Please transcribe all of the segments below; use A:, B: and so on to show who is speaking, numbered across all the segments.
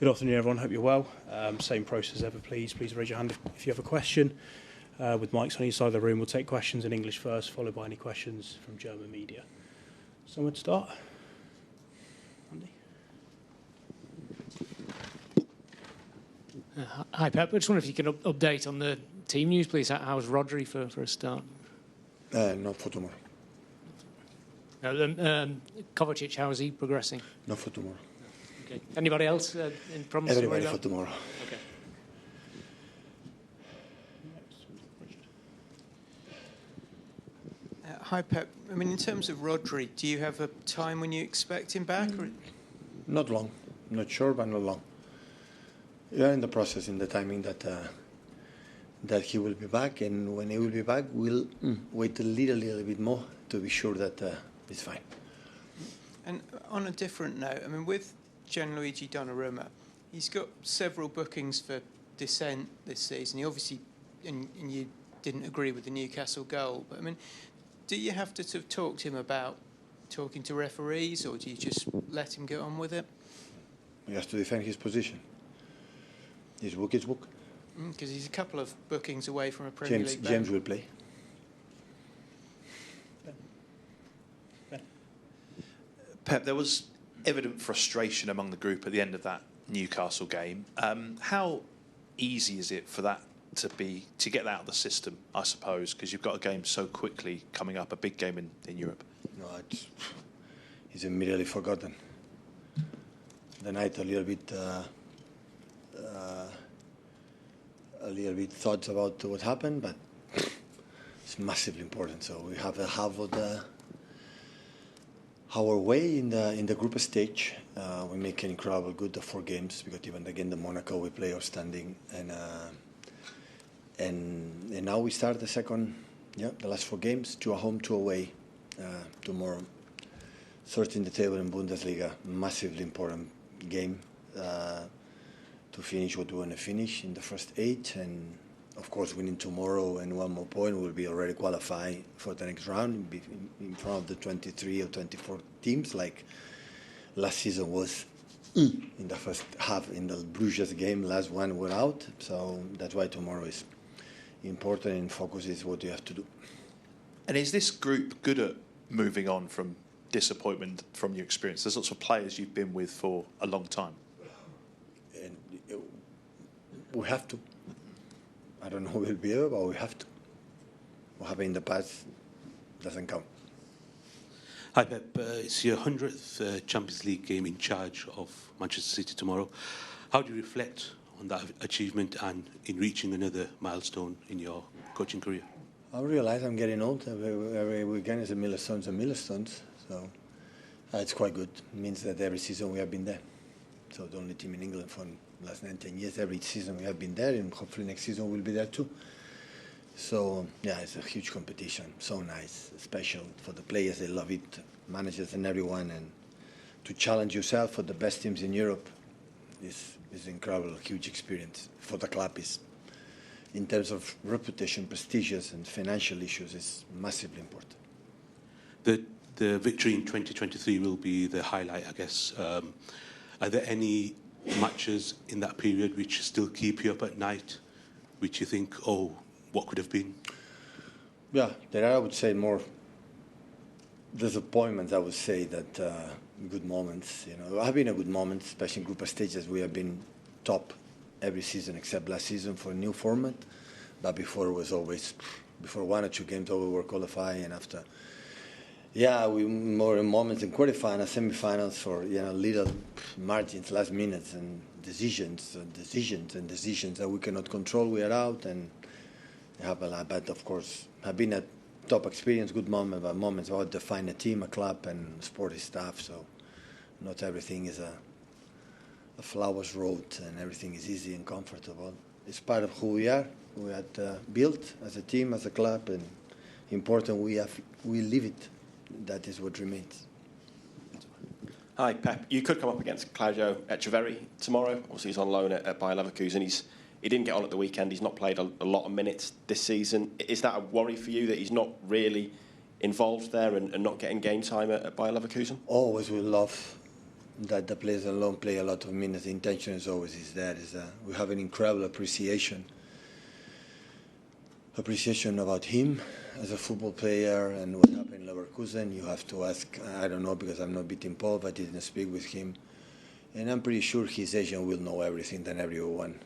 A: Good afternoon, everyone. Hope you're well. Same process as ever, please. Please raise your hand if you have a question. With mics on each side of the room, we'll take questions in English first, followed by any questions from German media. Someone to start? Andy?
B: Hi, Pep. I just wonder if you can update on the team news, please. How's Rodri for a start?
C: Not for tomorrow.
B: Kovacic, how is he progressing?
C: Not for tomorrow.
B: Okay. Anybody else in problems?
C: Everybody for tomorrow.
B: Okay.
D: Hi, Pep. I mean, in terms of Rodri, do you have a time when you expect him back? Or?
C: Not long. Not sure, but not long. We are in the process, in the timing that he will be back, and when he will be back, we'll wait a little bit more to be sure that it's fine.
D: And on a different note, I mean, with Gianluigi Donnarumma, he's got several bookings for dissent this season. He obviously, and you didn't agree with the Newcastle goal, but I mean, do you have to sort of talk to him about talking to referees, or do you just let him get on with it?
C: He has to defend his position. His book is book.
D: Because he's a couple of bookings away from a Premier League.
C: James will play.
E: Pep, there was evident frustration among the group at the end of that Newcastle game. How easy is it for that to get that out of the system, I suppose, because you've got a game so quickly coming up, a big game in Europe?
C: No, it's immediately forgotten. The night a little bit thoughts about what happened, but it's massively important. So we have a half of our way in the group stage. We make an incredible good 4 games, because even again the Monaco we play outstanding, and now we start the last 4 games, 2 at home, 2 away tomorrow. 13 the table in Bundesliga, massively important game to finish what we want to finish in the first 8, and of course winning tomorrow and 1 more point will be already qualified for the next round in front of the 23 or 24 teams like last season was in the first half. In the Bruges game, last one were out, so that's why tomorrow is important, and focus is what you have to do.
E: And is this group good at moving on from disappointment from your experience? There's lots of players you've been with for a long time.
C: And we have to. I don't know who will be able, but we have to. What happened in the past doesn't count.
F: Hi, Pep. It's your 100th Champions League game in charge of Manchester City tomorrow. How do you reflect on that achievement and in reaching another milestone in your coaching career?
C: I realize I'm getting old. Every weekend is a milestones. So it's quite good. It means that every season we have been there. So the only team in England for the last 19 years, every season we have been there, and hopefully next season we'll be there too. So yeah, it's a huge competition. So nice, special for the players. They love it, managers and everyone. And to challenge yourself for the best teams in Europe is incredible, huge experience for the club. Is in terms of reputation, prestigious and financial issues, is massively important.
F: The victory in 2023 will be the highlight, I guess. Are there any matches in that period which still keep you up at night, which you think, oh, what could have been?
C: Yeah, there are, I would say, more disappointments. I would say that good moments. Have been a good moment, especially in group stages. We have been top every season except last season for a new format. But before it was always, before 1 or 2 games, we were qualifying, and after. Yeah, we more moments in quarterfinals, semifinals for little margins, last minutes, and decisions that we cannot control. We are out, and have a lot. But of course, have been a top experience, good moment, but moments about define a team, a club, and sporty staff. So not everything is a flowers road, and everything is easy and comfortable. It's part of who we are. We had built as a team, as a club, and important we live it. That is what remains.
G: Hi, Pep. You could come up against Claudio Echeverri tomorrow. Obviously, he's on loan at Bayer Leverkusen. He didn't get on at the weekend. He's not played a lot of minutes this season. Is that a worry for you that he's not really involved there and not getting game time at Bayer Leverkusen?
C: Always will love that the players alone play a lot of minutes. The intention is always there. We have an incredible appreciation about him as a football player and what happened in Leverkusen. You have to ask, I don't know because I'm not bit involved, I didn't speak with him. And I'm pretty sure his agent will know everything than everyone.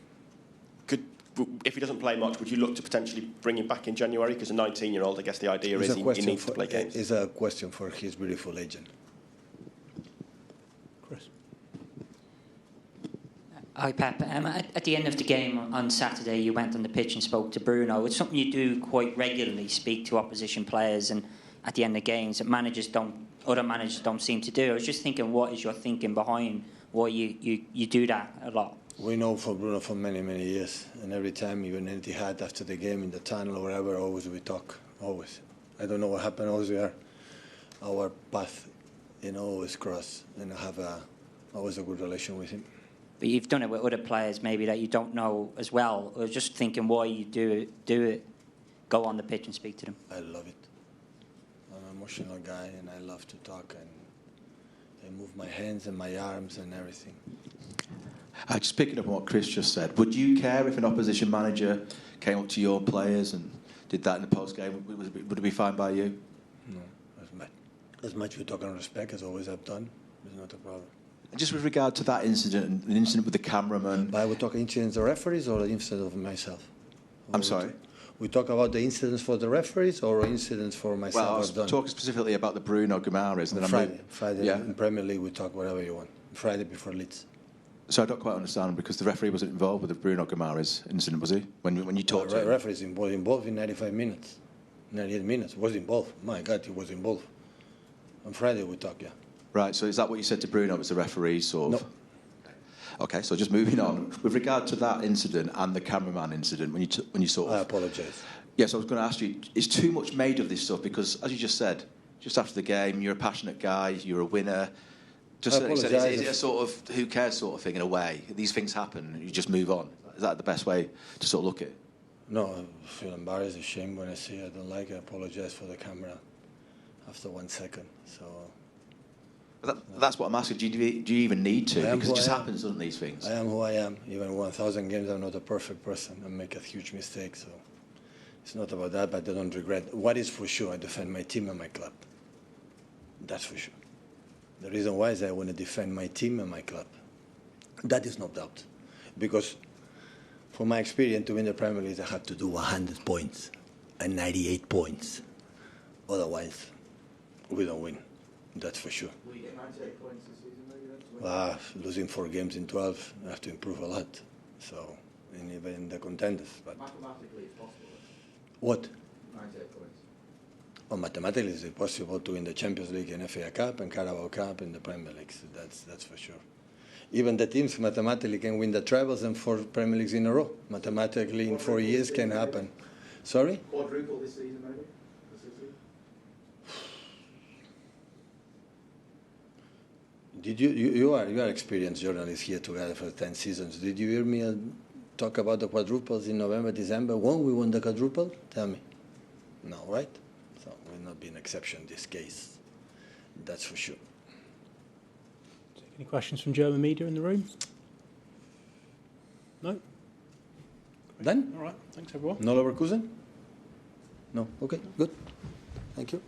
G: If he doesn't play much, would you look to potentially bring him back in January? Because a 19-year-old, I guess the idea is he needs to play games.
C: It's a question for his beautiful agent.
A: Chris.
H: Hi, Pep. At the end of the game on Saturday, you went on the pitch and spoke to Bruno. It's something you do quite regularly, speak to opposition players, and at the end of games, that other managers don't seem to do. I was just thinking, what is your thinking behind why you do that a lot?
C: We know for Bruno for many, many years, and every time, even in Etihad after the game in the tunnel or wherever, always we talk, always. I don't know what happened, always our path, always cross, and I have always a good relation with him.
H: But you've done it with other players maybe that you don't know as well. I was just thinking why you do it, go on the pitch and speak to them.
C: I love it. I'm an emotional guy, and I love to talk, and I move my hands and my arms and everything.
I: Just picking up on what Chris just said, would you care if an opposition manager came up to your players and did that in the post-game? Would it be fine by you?
C: No, as much we talk on respect as always I've done. It's not a problem.
I: And just with regard to that incident, an incident with the cameraman...
C: But I would talk incidents of referees or incidents of myself?
I: I'm sorry?
C: We talk about the incidents for the referees or incidents for myself?
I: Well, I was talking specifically about the Bruno Guimaraes.
C: Friday yeah. In Premier League we talk whatever you want. Friday before Leeds.
I: So I don't quite understand, because the referee wasn't involved with the Bruno Guimaraes incident, was he? When you talked to him?
C: The referee is involved in 95 minutes, 98 minutes. Was involved. My God, he was involved. On Friday we talk, yeah.
I: Right, so is that what you said to Bruno, was the referee sort of? No. Okay, so just moving on. With regard to that incident and the cameraman incident, when you sort of...
C: I apologise.
I: Yes, I was going to ask you, is too much made of this stuff? Because, as you just said, just after the game, you're a passionate guy, you're a winner... Just is it a sort of who cares sort of thing in a way? These things happen and you just move on. Is that the best way to sort of look at it?
C: No, I feel embarrassed, ashamed when I see it. I don't like it. I apologise for the camera after 1 second. So
I: that's what I'm asking. Do you even need to? Because it just happens, doesn't these things?
C: I am who I am. Even 1,000 games, I'm not a perfect person. I make a huge mistake. So it's not about that, but I don't regret. What is for sure, I defend my team and my club. That's for sure. The reason why is I want to defend my team and my club. That is no doubt. Because from my experience to win the Premier League, I have to do 100 points and 98 points. Otherwise, we don't win. That's for sure.
J: Will you get 98 points this season, maybe?
C: Losing 4 games in 12, I have to improve a lot. So, and even in the contenders. But
J: mathematically, it's possible.
C: What?
J: 98 points.
C: Well, mathematically, it's possible to win the Champions League and FA Cup and Carabao Cup and the Premier League. So that's for sure. Even the teams mathematically can win the trebles and 4 Premier Leagues in a row. Mathematically, in 4 years can happen. Sorry?
J: Quadruple this season, maybe?
C: Did you are experienced journalist here together for 10 seasons. Did you hear me talk about the quadruples in November, December? When we won the quadruple? Tell me. No, right? So we'll not be an exception in this case. That's for sure.
A: Any questions from German media in the room? No?
C: Done?
A: All right. Thanks, everyone.
C: No Leverkusen? No? Okay, good. Thank you.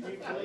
J: For a good time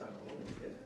J: at home, yeah.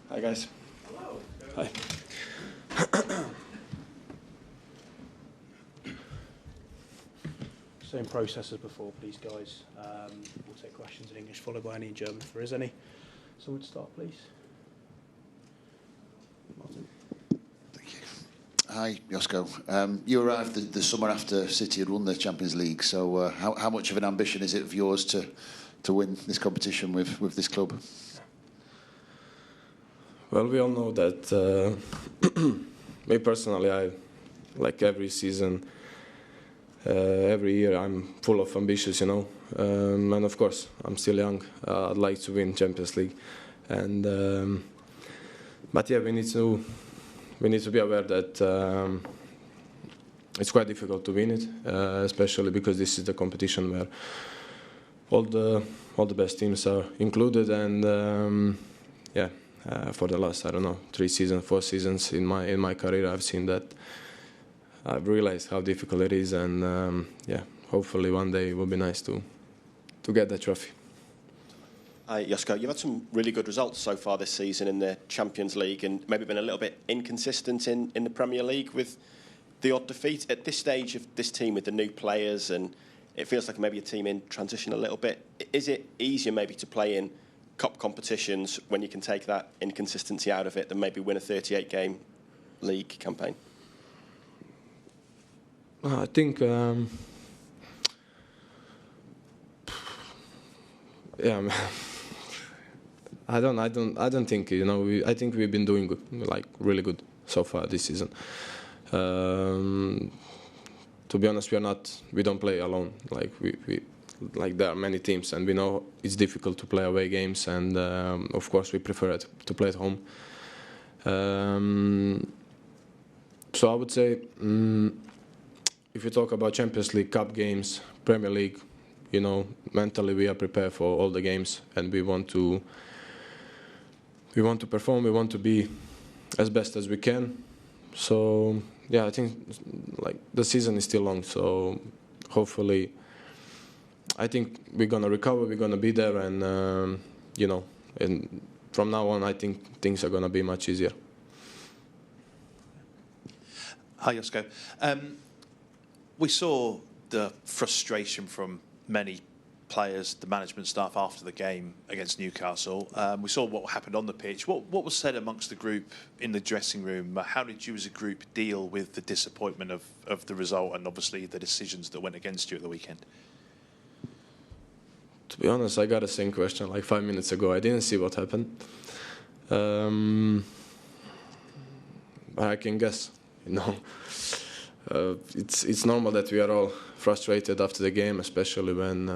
G: Hi guys. Hi.
A: Same process as before, please, guys. We'll take questions in English, followed by any in German if there is any. Someone to start, please. Martin.
K: Thank you. Hi, Josko. You arrived the summer after City had won the Champions League, so how much of an ambition is it of yours to win this competition with this club?
L: Well, we all know that me personally, I like every season, every year I'm full of ambitions, you know, and of course I'm still young. I'd like to win Champions League, and but yeah, we need to be aware that it's quite difficult to win it, especially because this is the competition where all the best teams are included, and for the last, I don't know, 3 seasons, 4 seasons in my career, I've seen that. I've realized how difficult it is, and hopefully one day it will be nice to get that trophy.
G: Hi, Josko. You've had some really good results so far this season in the Champions League, and maybe been a little bit inconsistent in the Premier League with the odd defeat. At this stage of this team with the new players, and it feels like maybe a team in transition a little bit, is it easier maybe to play in cup competitions when you can take that inconsistency out of it than maybe win a 38-game league campaign?
L: I think, I don't think, I think we've been doing good, like really good so far this season. To be honest, we don't play alone. Like like there are many teams, and we know it's difficult to play away games, and of course we prefer it to play at home. So I would say, if you talk about Champions League, Cup games, Premier League, mentally we are prepared for all the games, and we want to perform. We want to be as best as we can. So I think like the season is still long. So hopefully, I think we're gonna recover. We're gonna be there, and and from now on, I think things are gonna be much easier.
E: Hi, Josko. We saw the frustration from many players, the management staff after the game against Newcastle. We saw what happened on the pitch. What was said amongst the group in the dressing room? How did you as a group deal with the disappointment of the result and obviously the decisions that went against you at the weekend?
L: To be honest, I got the same question like 5 minutes ago. I didn't see what happened. But I can guess, it's normal that we are all frustrated after the game, especially when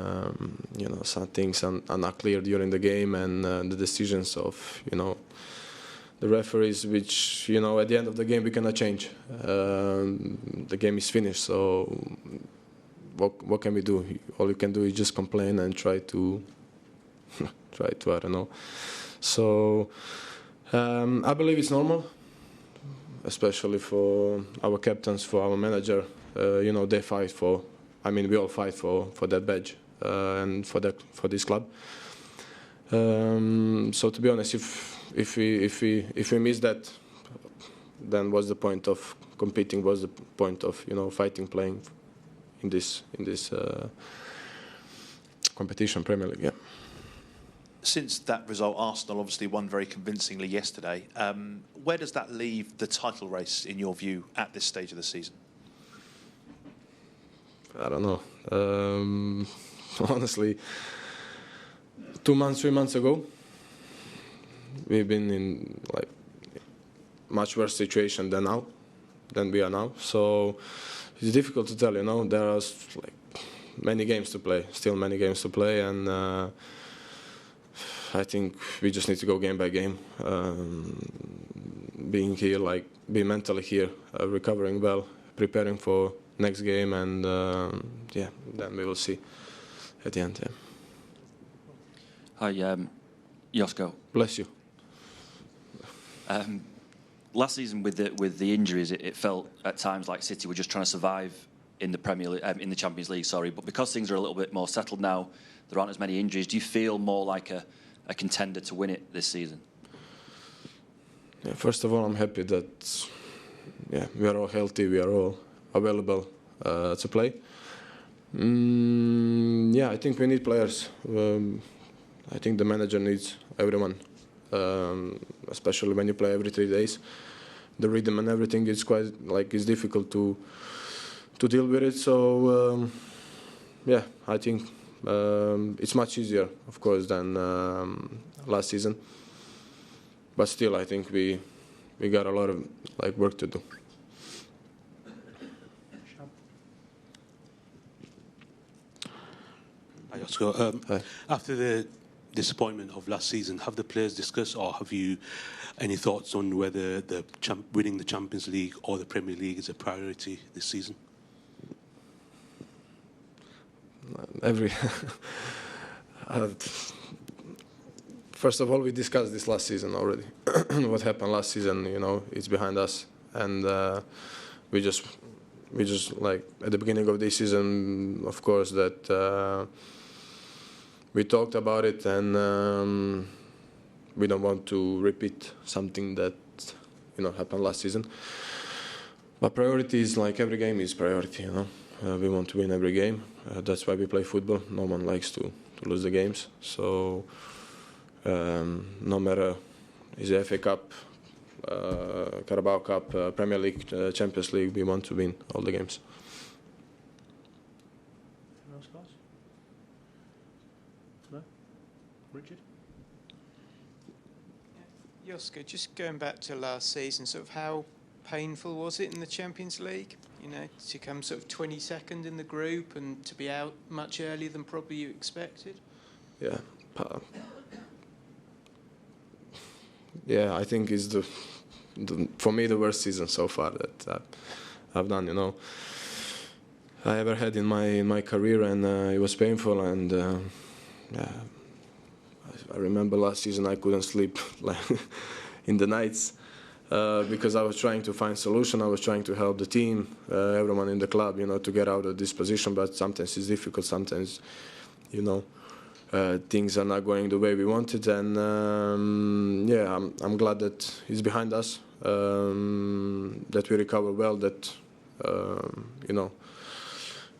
L: some things are not clear during the game, and the decisions of the referees, which at the end of the game we cannot change. The game is finished, so what can we do? All you can do is just complain and try to I don't know. So I believe it's normal, especially for our captains, for our manager. They fight for. We all fight for that badge and for this club. So to be honest, if we miss that, then what's the point of competing? What's the point of fighting, playing in this competition, Premier League? Yeah.
E: Since that result, Arsenal obviously won very convincingly yesterday. Where does that leave the title race, in your view, at this stage of the season?
L: I don't know. Honestly, 2 months, 3 months ago, we've been in like much worse situation than we are now. So it's difficult to tell. There are like many games to play, and I think we just need to go game by game. Being here, be mentally here, recovering well, preparing for next game, and then we will see at the end. Yeah.
M: Hi, Josko.
L: Bless you.
M: Last season, with the injuries, it felt at times like City were just trying to survive in the Premier League, in the Champions League. Sorry, but because things are a little bit more settled now, there aren't as many injuries. Do you feel more like a contender to win it this season?
L: Yeah, first of all, I'm happy that we are all healthy, we are all available to play. I think we need players. I think the manager needs everyone, especially when you play every 3 days. The rhythm and everything is quite it's difficult to deal with it. So I think it's much easier, of course, than last season. But still, I think we got a lot of work to do.
F: Hi, Josko. After the disappointment of last season, have the players discussed, or have you any thoughts on whether winning the Champions League or the Premier League is a priority this season?
L: every. First of all, we discussed this last season already. What happened last season, it's behind us, and we just like at the beginning of this season, of course, that we talked about it, and we don't want to repeat something that happened last season. But priority is like every game is priority. We want to win every game. That's why we play football. No one likes to lose the games. So no matter is it FA Cup, Carabao Cup, Premier League, Champions League, we want to win all the games.
A: Anyone else, guys? No? Richard?
D: Josko, just going back to last season, sort of how painful was it in the Champions League? To come sort of 22nd in the group and to be out much earlier than probably you expected?
L: Yeah. Yeah, I think it's for me the worst season so far that I've done. I ever had in my career, and it was painful. And I remember last season I couldn't sleep like in the nights because I was trying to find solution. I was trying to help the team, everyone in the club, to get out of this position. But sometimes it's difficult. Sometimes, things are not going the way we wanted, and I'm glad that it's behind us, that we recover well, that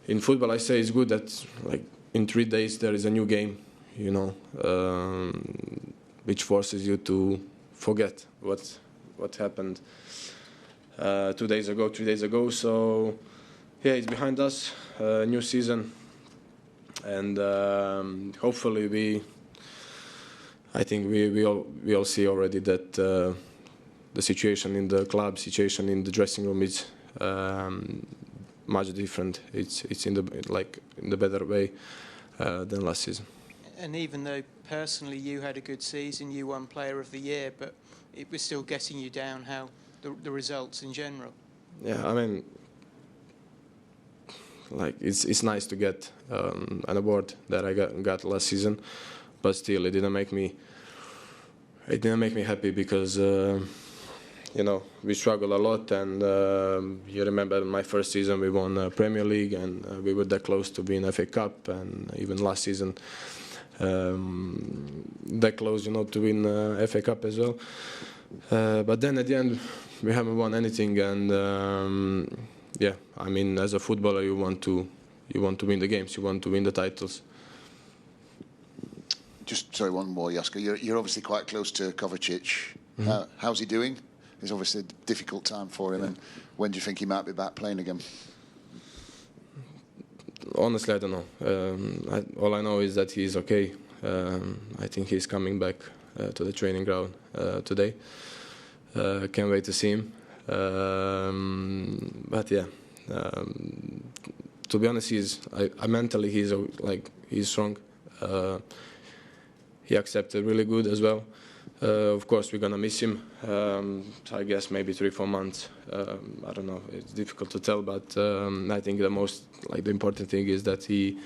L: in football I say it's good that like in 3 days there is a new game, which forces you to forget what happened 2 days ago, 3 days ago. So yeah, it's behind us, new season. And hopefully I think we all see already that the situation in the club, situation in the dressing room is much different. It's in the better way than last season.
D: And even though personally you had a good season, you won Player of the Year, but it was still getting you down. How the results in general?
L: Yeah, I mean, like it's nice to get an award that I got last season, but still it didn't make me happy because we struggled a lot, and you remember my first season we won Premier League, and we were that close to being FA Cup, and even last season that close to win FA Cup as well. But then at the end we haven't won anything, and yeah, I mean, as a footballer, you want to win the games, you want to win the titles.
K: Just sorry, one more, Josko. You're obviously quite close to Kovacic. Mm-hmm. How's he doing? It's obviously a difficult time for him. Yeah. And when do you think he might be back playing again?
L: Honestly, I don't know. All I know is that he's okay. I think he's coming back to the training ground today. Can't wait to see him. But yeah, to be honest, mentally he's strong. He accepted really good as well. Of course, we're gonna miss him. So I guess maybe 3-4 months. I don't know. It's difficult to tell, but I think the important thing is that he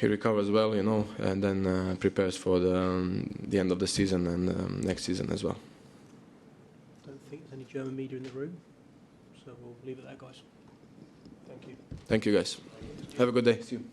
L: recovers well, and then prepares for the end of the season and next season as well.
A: I don't think there's any German media in the room, so we'll leave it there, guys. Thank you.
L: Thank you, guys. Have a good day. See you.